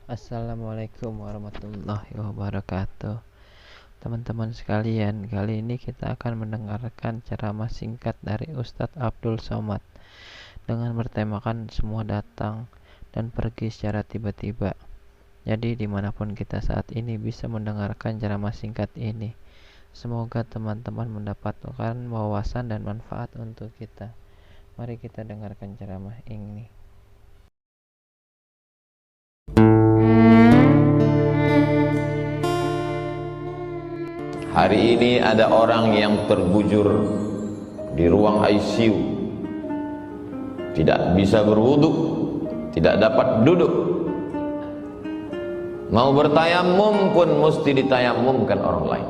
Assalamualaikum warahmatullahi wabarakatuh. Teman-teman sekalian, kali ini kita akan mendengarkan ceramah singkat dari Ustadz Abdul Somad dengan bertemakan semua datang dan pergi secara tiba-tiba. Jadi dimanapun kita saat ini bisa mendengarkan ceramah singkat ini. Semoga teman-teman mendapatkan wawasan dan manfaat untuk kita. Mari kita dengarkan ceramah ini. Hari ini ada orang yang terbujur di ruang ICU, tidak bisa berwudu, tidak dapat duduk. Mau bertayamum pun mesti ditayamumkan orang lain.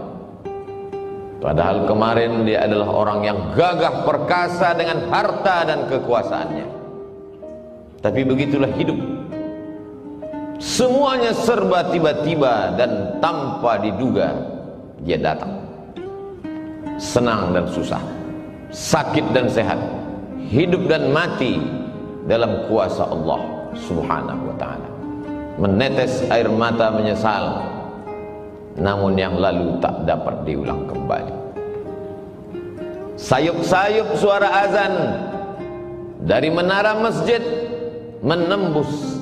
Padahal kemarin dia adalah orang yang gagah perkasa dengan harta dan kekuasaannya. Tapi begitulah hidup. Semuanya serba tiba-tiba dan tanpa diduga. Dia datang. Senang dan susah, sakit dan sehat, hidup dan mati dalam kuasa Allah Subhanahu wa ta'ala. Menetes air mata menyesal, namun yang lalu tak dapat diulang kembali. Sayup-sayup suara azan dari menara masjid menembus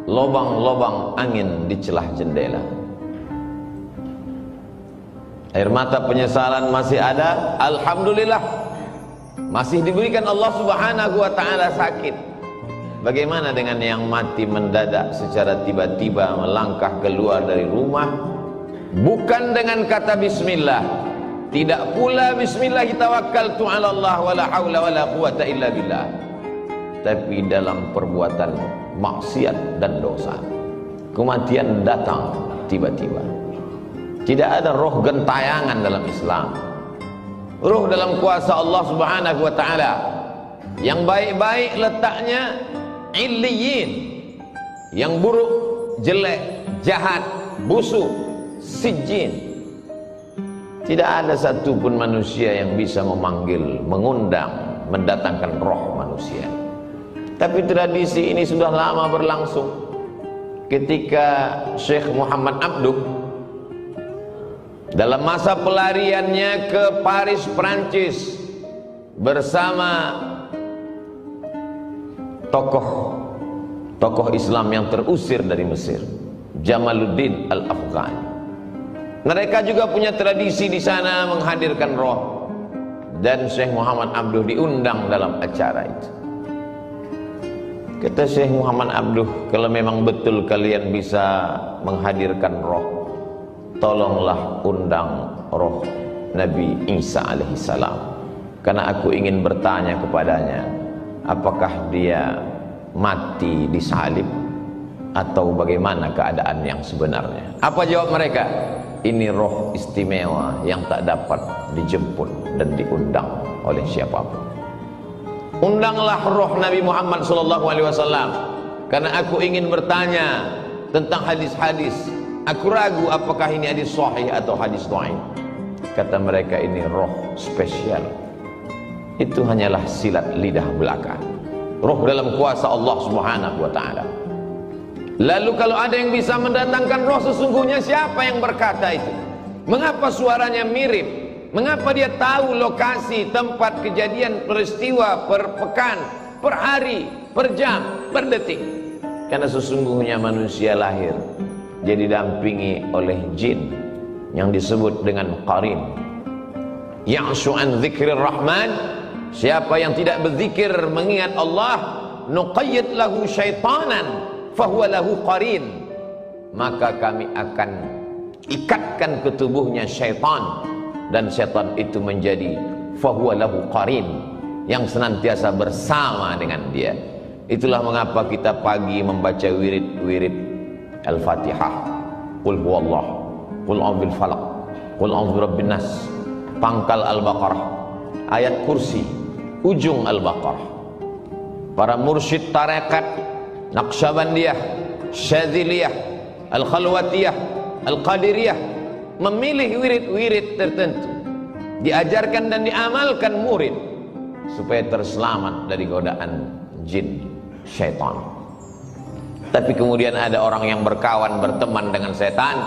lobang-lobang angin di celah jendela. Air mata penyesalan masih ada, alhamdulillah. Masih diberikan Allah Subhanahu wa ta'ala sakit. Bagaimana dengan yang mati mendadak secara tiba-tiba melangkah keluar dari rumah, bukan dengan kata bismillah, tidak pula bismillah tawakkaltu 'ala Allah wala haula wala quwata illa billah, tapi dalam perbuatan maksiat dan dosa. Kematian datang tiba-tiba. Tidak ada roh gentayangan dalam Islam. Roh dalam kuasa Allah Subhanahu wa ta'ala. Yang baik-baik letaknya illiyin, yang buruk, jelek, jahat, busuk, sijjin. Tidak ada satupun manusia yang bisa memanggil, mengundang, mendatangkan roh manusia. Tapi tradisi ini sudah lama berlangsung. Ketika Syekh Muhammad Abduh dalam masa pelariannya ke Paris, Prancis, bersama tokoh Islam yang terusir dari Mesir, Jamaluddin Al-Afghani. Mereka juga punya tradisi di sana menghadirkan roh, dan Syekh Muhammad Abduh diundang dalam acara itu. Kata Syekh Muhammad Abduh, kalau memang betul kalian bisa menghadirkan roh, tolonglah undang roh Nabi Isa alaihissalam, karena aku ingin bertanya kepadanya, apakah dia mati disalib atau bagaimana keadaan yang sebenarnya. Apa jawab mereka? Ini roh istimewa yang tak dapat dijemput dan diundang oleh siapapun. Undanglah roh Nabi Muhammad SAW, karena aku ingin bertanya tentang hadis-hadis. Aku ragu apakah ini hadis sahih atau hadis dhaif. Kata mereka, ini roh spesial. Itu hanyalah silat lidah belaka. Roh dalam kuasa Allah Subhanahu wa ta'ala. Lalu kalau ada yang bisa mendatangkan roh, sesungguhnya siapa yang berkata itu? Mengapa suaranya mirip? Mengapa dia tahu lokasi, tempat kejadian peristiwa per pekan, per hari, per jam, per detik? Karena sesungguhnya manusia lahir dia didampingi oleh jin yang disebut dengan qarin. Ya'shu an dzikrir rahman, siapa yang tidak berzikir mengingat Allah, nuqayyid lahu syaitanan fahuwa lahu qarin, maka kami akan ikatkan ke tubuhnya syaitan, dan syaitan itu menjadi fahuwa lahu qarin, yang senantiasa bersama dengan dia. Itulah mengapa kita pagi membaca wirid-wirid Al-Fatihah, Qul huwallah, Qul a'udzu bil falaq, Qul a'udzu birabbin nas, pangkal Al-Baqarah, ayat kursi, ujung Al-Baqarah. Para mursyid tarekat Naqsyabandiyah, Syadziliyah, Al-Khalwatiyah, Al-Qadiriyah memilih wirid-wirid tertentu, diajarkan dan diamalkan murid supaya terselamat dari godaan jin syaitan. Tapi kemudian ada orang yang berkawan, berteman dengan setan,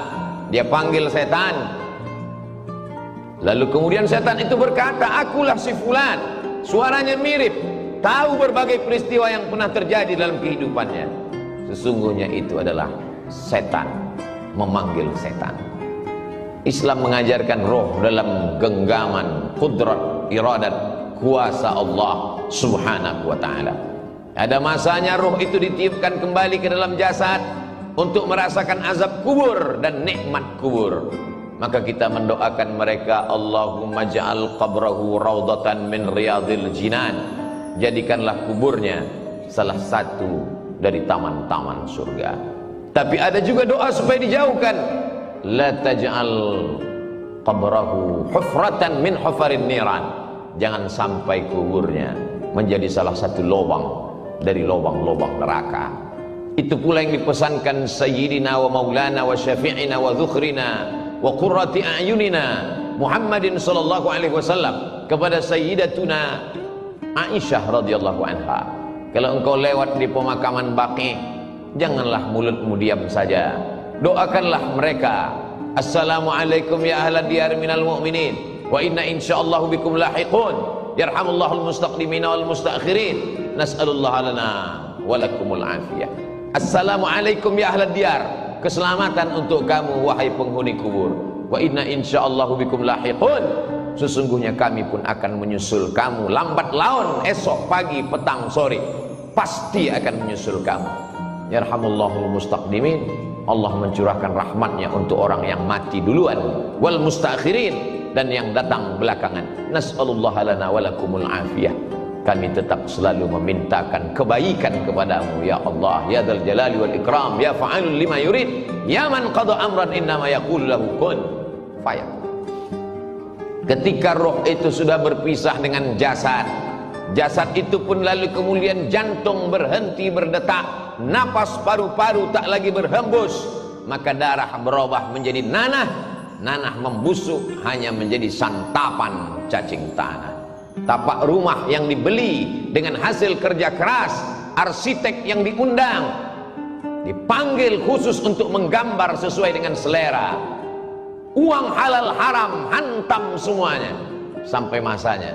dia panggil setan, lalu kemudian setan itu berkata, akulah si fulan, suaranya mirip, tahu berbagai peristiwa yang pernah terjadi dalam kehidupannya. Sesungguhnya itu adalah setan memanggil setan. Islam mengajarkan roh dalam genggaman kudrat, iradat, kuasa Allah subhanahu wa ta'ala. Ada masanya roh itu ditiupkan kembali ke dalam jasad untuk merasakan azab kubur dan nikmat kubur. Maka kita mendoakan mereka, Allahumma ja'al qabrahu raudatan min riyadil jinan, jadikanlah kuburnya salah satu dari taman-taman surga. Tapi ada juga doa supaya dijauhkan, la taj'al qabrahu hufratan min hufarin niran, jangan sampai kuburnya menjadi salah satu lubang dari lubang-lubang neraka. Itu pula yang dipesankan Sayyidina wa Maulana wa Syafi'ina wa Dhukhrina wa Qurrati a'yunina Muhammadin sallallahu alaihi wasallam kepada Sayyidatuna Aisyah radhiyallahu anha. Kalau engkau lewat di pemakaman Baqi, janganlah mulutmu diam saja, doakanlah mereka, assalamualaikum ya ahla diyar minal mu'minin wa inna insyaallahu bikum lahiqun, yarhamullahul mustaqdimina wal mustaakhirin, nas'alullah lana walakumul afiyah. Assalamualaikum ya ahla diyar, keselamatan untuk kamu wahai penghuni kubur, wa inna insyaallahu bikum lahiqun, sesungguhnya kami pun akan menyusul kamu lambat laun, esok pagi petang sore pasti akan menyusul kamu. Yarhamullahul mustaqdimin, Allah mencurahkan rahmatnya untuk orang yang mati duluan, wal mustaakhirin, dan yang datang belakangan. Nas'alullah lana walakumul afiyah, kami tetap selalu memintakan kebaikan kepadamu ya Allah, ya dzal jalali wal ikram, ya fa'alul lima yurid, ya man qada amran innama yaqulu lahu kun fayakun. Ketika roh itu sudah berpisah dengan jasad, jasad itu pun lalu kemudian jantung berhenti berdetak, napas paru-paru tak lagi berhembus, maka darah berubah menjadi nanah, nanah membusuk hanya menjadi santapan cacing tanah. Tapak rumah yang dibeli dengan hasil kerja keras, arsitek yang diundang, dipanggil khusus untuk menggambar sesuai dengan selera, uang halal haram hantam semuanya, sampai masanya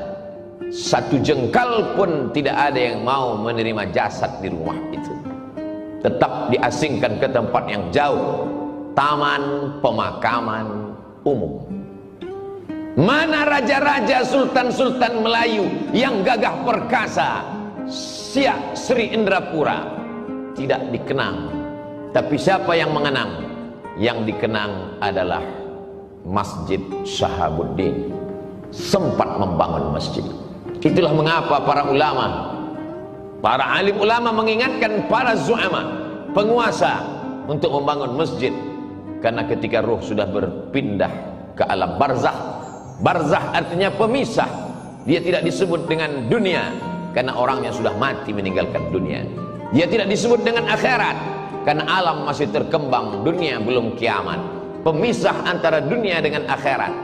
satu jengkal pun tidak ada yang mau menerima jasad di rumah itu, tetap diasingkan ke tempat yang jauh, taman pemakaman umum. Mana raja-raja, sultan-sultan Melayu yang gagah perkasa, Siak Sri Indrapura, tidak dikenang. Tapi siapa yang mengenang? Yang dikenang adalah Masjid Shahabuddin, sempat membangun masjid. Itulah mengapa para ulama, para alim ulama mengingatkan para zu'ama, penguasa, untuk membangun masjid. Karena ketika ruh sudah berpindah ke alam barzakh, barzakh artinya pemisah, dia tidak disebut dengan dunia karena orangnya sudah mati meninggalkan dunia. Dia tidak disebut dengan akhirat karena alam masih terkembang, dunia belum kiamat. Pemisah antara dunia dengan akhirat,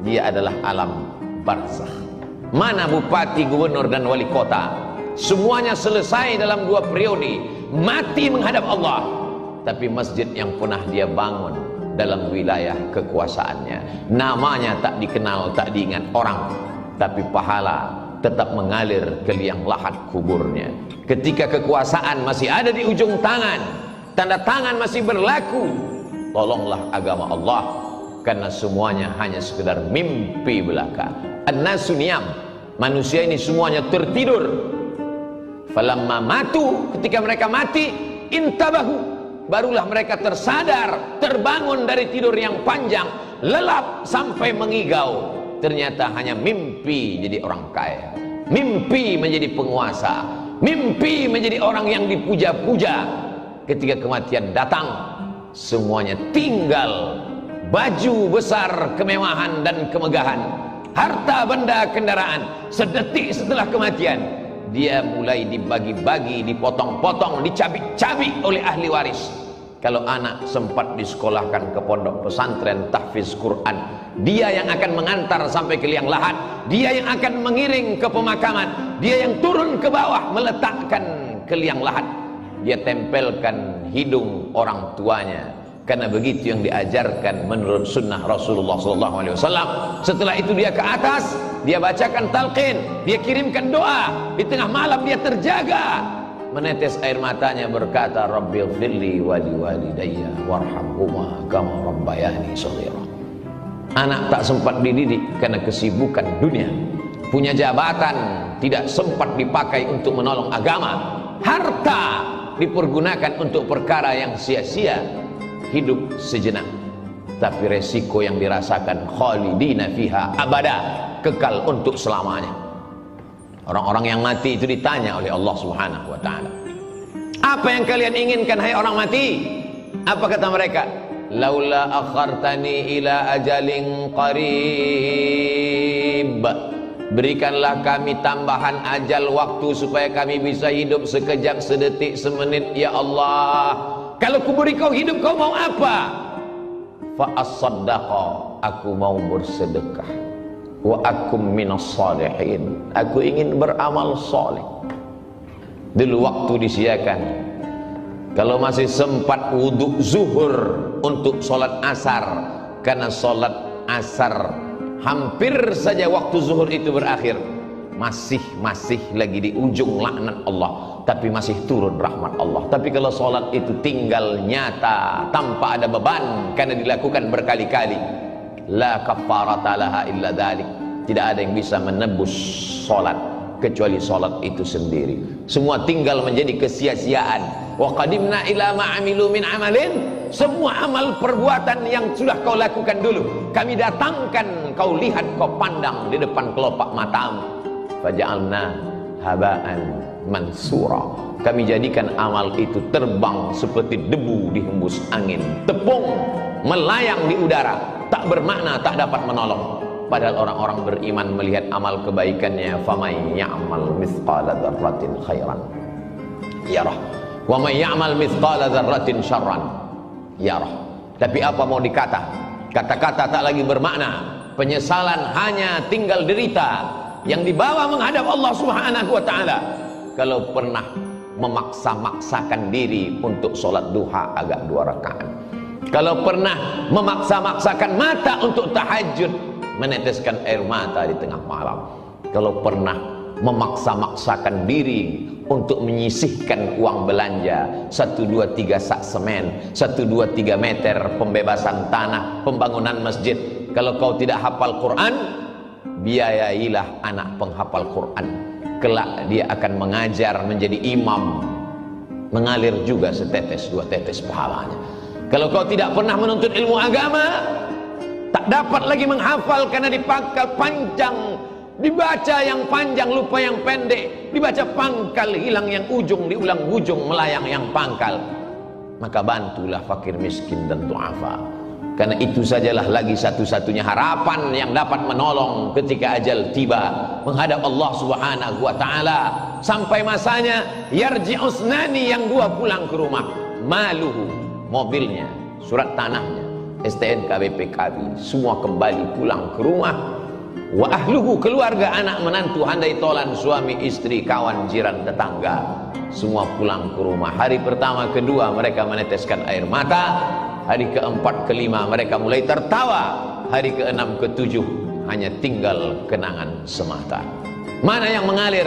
dia adalah alam barzakh. Mana bupati, gubernur dan wali kota, semuanya selesai dalam 2 periode, mati menghadap Allah. Tapi masjid yang pernah dia bangun dalam wilayah kekuasaannya, namanya tak dikenal, tak diingat orang, tapi pahala tetap mengalir ke liang lahat kuburnya. Ketika kekuasaan masih ada di ujung tangan, tanda tangan masih berlaku, tolonglah agama Allah, karena semuanya hanya sekedar mimpi belaka. An-nasu niyam, manusia ini semuanya tertidur. Falamma matu, ketika mereka mati, intabahu, barulah mereka tersadar, terbangun dari tidur yang panjang, lelap sampai mengigau. Ternyata hanya mimpi jadi orang kaya, mimpi menjadi penguasa, mimpi menjadi orang yang dipuja-puja. Ketika kematian datang, semuanya tinggal baju besar, kemewahan dan kemegahan, harta benda kendaraan. Sedetik setelah kematian, dia mulai dibagi-bagi, dipotong-potong, dicabik-cabik oleh ahli waris. Kalau anak sempat disekolahkan ke pondok pesantren tahfiz Quran, dia yang akan mengantar sampai ke liang lahat, dia yang akan mengiring ke pemakaman, dia yang turun ke bawah meletakkan ke liang lahat. dia tempelkan hidung orang tuanya, karena begitu yang diajarkan menurut sunnah Rasulullah SAW. Setelah itu dia ke atas, dia bacakan talqin, dia kirimkan doa. Di tengah malam dia terjaga, menetes air matanya berkata, Rabbil firli wali walidayya warhamhuma kama rabbayani shaghira. Anak tak sempat dididik karena kesibukan dunia, punya jabatan tidak sempat dipakai untuk menolong agama, harta dipergunakan untuk perkara yang sia-sia, hidup sejenak tapi resiko yang dirasakan khalidina fiha abada, kekal untuk selamanya. Orang-orang yang mati itu ditanya oleh Allah Subhanahu wa taala, apa yang kalian inginkan hai orang mati? Apa kata mereka? Laula akhartani ila ajalin qarib, berikanlah kami tambahan ajal waktu supaya kami bisa hidup sekejap, sedetik, semenit ya Allah. Kalau kuberi kau hidup, kau mau apa? Fa as-saddaqa, aku mau bersedekah. Wa akum minas salihin, aku ingin beramal soleh. Dulu waktu disiakan, kalau masih sempat wudhu zuhur untuk sholat asar, karena sholat asar hampir saja waktu zuhur itu berakhir, masih lagi di ujung laknat Allah, tapi masih turun rahmat Allah. Tapi kalau sholat itu tinggal nyata tanpa ada beban karena dilakukan berkali-kali, la kafarata laha illa dzalik, tidak ada yang bisa menebus sholat kecuali sholat itu sendiri. Semua tinggal menjadi kesia-siaan. Wa qadimna ila ma amilu min amalin, semua amal perbuatan yang sudah kau lakukan dulu kami datangkan, kau lihat, kau pandang di depan kelopak matamu. Faja'alna haba'an mansura, kami jadikan amal itu terbang seperti debu dihembus angin, tepung melayang di udara, tak bermakna, tak dapat menolong. Padahal orang-orang beriman melihat amal kebaikannya, faman ya'mal mithqala dzarratin khairan yarah wa man ya'mal mithqala dzarratin syarran yarah. Tapi apa mau dikata? Kata-kata tak lagi bermakna, penyesalan hanya tinggal derita yang dibawa menghadap Allah Subhanahu wa taala. Kalau pernah memaksa-maksakan diri untuk sholat duha agak 2 rakaat, kalau pernah memaksa-maksakan mata untuk tahajud, meneteskan air mata di tengah malam, kalau pernah memaksa-maksakan diri untuk menyisihkan uang belanja 1, 2, 3 sak semen, 1, 2, 3 meter pembebasan tanah, pembangunan masjid, kalau kau tidak hafal Quran, biayailah anak penghafal Quran, kelak dia akan mengajar menjadi imam, mengalir juga setetes 2 tetes pahalanya. Kalau kau tidak pernah menuntut ilmu agama, tak dapat lagi menghafal karena dipangkal panjang, dibaca yang panjang lupa yang pendek, dibaca pangkal hilang yang ujung, diulang ujung melayang yang pangkal. Maka bantulah fakir miskin dan du'afa, karena itu sajalah lagi satu-satunya harapan yang dapat menolong ketika ajal tiba menghadap Allah Subhanahu wa taala. Sampai masanya yarji'usnani, yang 2 pulang ke rumah, maluhu, mobilnya, surat tanahnya, STNK, BPKB, semua kembali pulang ke rumah. Wa ahluhu, keluarga, anak, menantu, handai tolan, suami, istri, kawan, jiran, tetangga, semua pulang ke rumah. Hari pertama, kedua mereka meneteskan air mata, hari keempat, kelima mereka mulai tertawa, hari keenam, ketujuh hanya tinggal kenangan semata. Mana yang mengalir?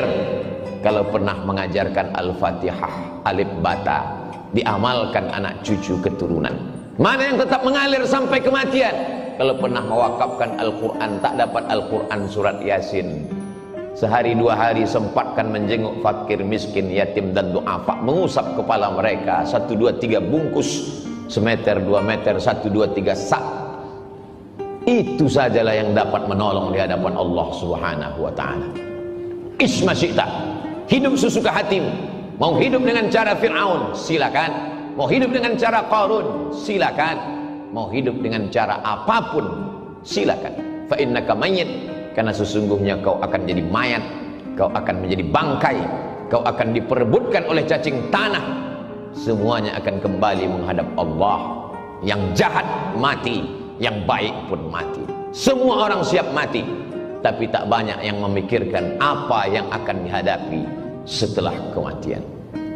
Kalau pernah mengajarkan Al-Fatihah, alif bata, diamalkan anak cucu keturunan. Mana yang tetap mengalir sampai kematian? Kalau pernah mewakafkan Al-Quran, tak dapat Al-Quran surat Yasin, sehari 2 hari sempatkan menjenguk fakir miskin, yatim dan du'afa, mengusap kepala mereka, 1, 2, 3 bungkus, semeter 2 meter, 1, 2, 3 sak. Itu sajalah yang dapat menolong di hadapan Allah Subhanahu wa ta'ala. Isma syi'ta, hidup sesuka hatimu. Mau hidup dengan cara Fir'aun, silakan. Mau hidup dengan cara Qarun, silakan. Mau hidup dengan cara apapun, silakan. Fa innaka mayyit, karena sesungguhnya kau akan jadi mayat, kau akan menjadi bangkai, kau akan diperebutkan oleh cacing tanah. Semuanya akan kembali menghadap Allah. Yang jahat mati, yang baik pun mati. Semua orang siap mati, tapi tak banyak yang memikirkan apa yang akan dihadapi setelah kematian.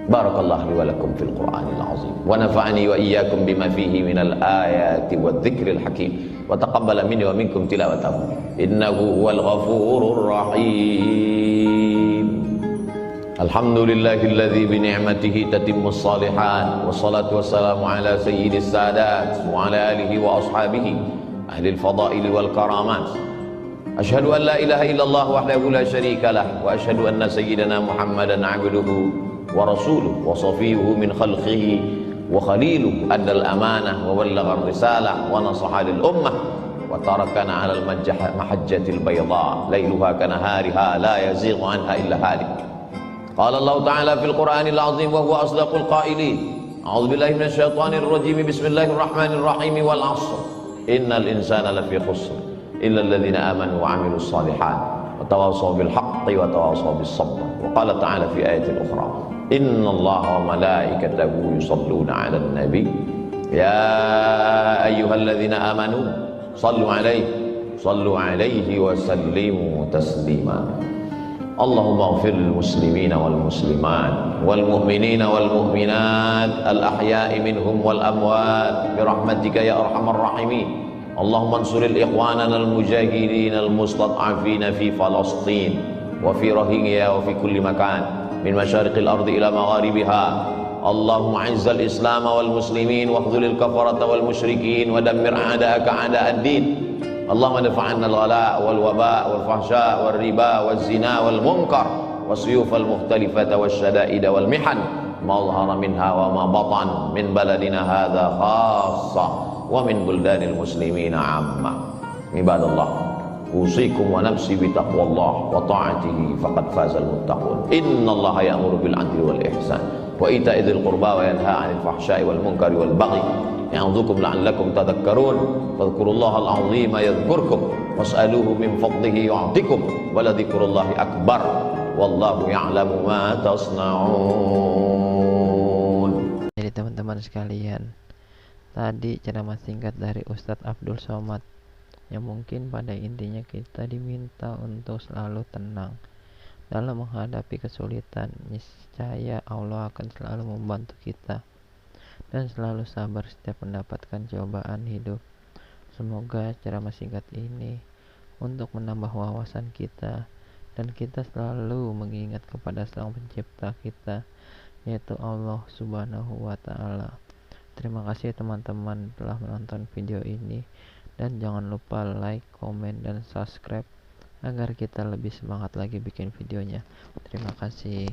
Barakallahu li wa lakum fil Qur'anil azim wa nafa'ani wa iyyakum bima fihi minal ayati wadh-dhikril hakim wa taqabbala minni wa minkum tilawatahu innahu huwal ghafurur rahim. Alhamdulillahilladzi bi ni'matihi tatimmus shalihat wassalatu wassalamu ala sayyidis sadat wa ala alihi wa ashabihi ahlil fadaili wal karamat. Asyhadu an la ilaha illallah wahdahu la syarika lah wa asyhadu anna sayyidana Muhammadan 'abduhu wa rasuluhu wa safiyuhu min khalqihi wa khaliluhu addal amanah wa ballagha risalah wa nasaha lil ummah wa tarakana 'alal mahajjatil bayda lailuha kanahariha la yazighu anha illa halik. Qala Allah ta'ala fil Qur'anil 'azim wa huwa asdaqul qailin. A'udzu billahi minasy syaithanir rajim. Bismillahirrahmanirrahim. Wal 'ashr. Innal insana lafi khusr illa alladhina amanu wa 'amilus shalihat wa tawassaw bil haqqi wa tawassaw bis sabr. Wa qala ta'ala fi ayatin ukhra. Inna Allah wa malaikatahu yusalluna 'alan nabi ya ayyuhalladzina amanu sallu 'alaihi wa sallimu taslima. Allahumma ighfir lil muslimina wal muslimat wal mu'minina wal mu'minat al ahya'i minhum wal amwat bi rahmatika ya arhamar rahimin. Allahumma ansuril ikhwanana al mujahidin al mustad'afina fi Falastin wa fi Rohingya wa fi kulli makan min masyariqil ardi ila magharibiha. Allahumma izzal islam wal muslimin wa khudhulil kafarata wal musyrikin wa dammir a'da'aka a'da'ad-din. Allahumma dafa'anna al-ghala wal waba wal fahsya wal riba wal zina wal munkar wasuyuf al mukhtalifata wasyada'id wal mihan ma dhahara minha wa ma batan min baladina hadha khassa wa min buldanil muslimina 'amma. Ibadallah, usikum wa nafsi bi taqwallah wa ta'atihi faqad fazal muttaqun. Innallaha ya'muru bil 'adli wal ihsan wa ita'i dzil qurba wa yanha 'anil fahsya'i wal munkari wal baghi ya'udzukum la'allakum tadhakkarun. Fadhkurullahal 'azima yadhkurkum was'aluhu min fadlihi yu'tikum wa la dzikrullahi akbar wallahu ya'lamu ma tasna'un. Jadi teman-teman sekalian, tadi ceramah singkat dari Ustadz Abdul Somad yang mungkin pada intinya kita diminta untuk selalu tenang dalam menghadapi kesulitan. Niscaya Allah akan selalu membantu kita dan selalu sabar setiap mendapatkan cobaan hidup. Semoga ceramah singkat ini untuk menambah wawasan kita dan kita selalu mengingat kepada Sang Pencipta kita, yaitu Allah Subhanahu wa Ta'ala. Terima kasih teman-teman telah menonton video ini. Dan jangan lupa like, komen, dan subscribe agar kita lebih semangat lagi bikin videonya. Terima kasih.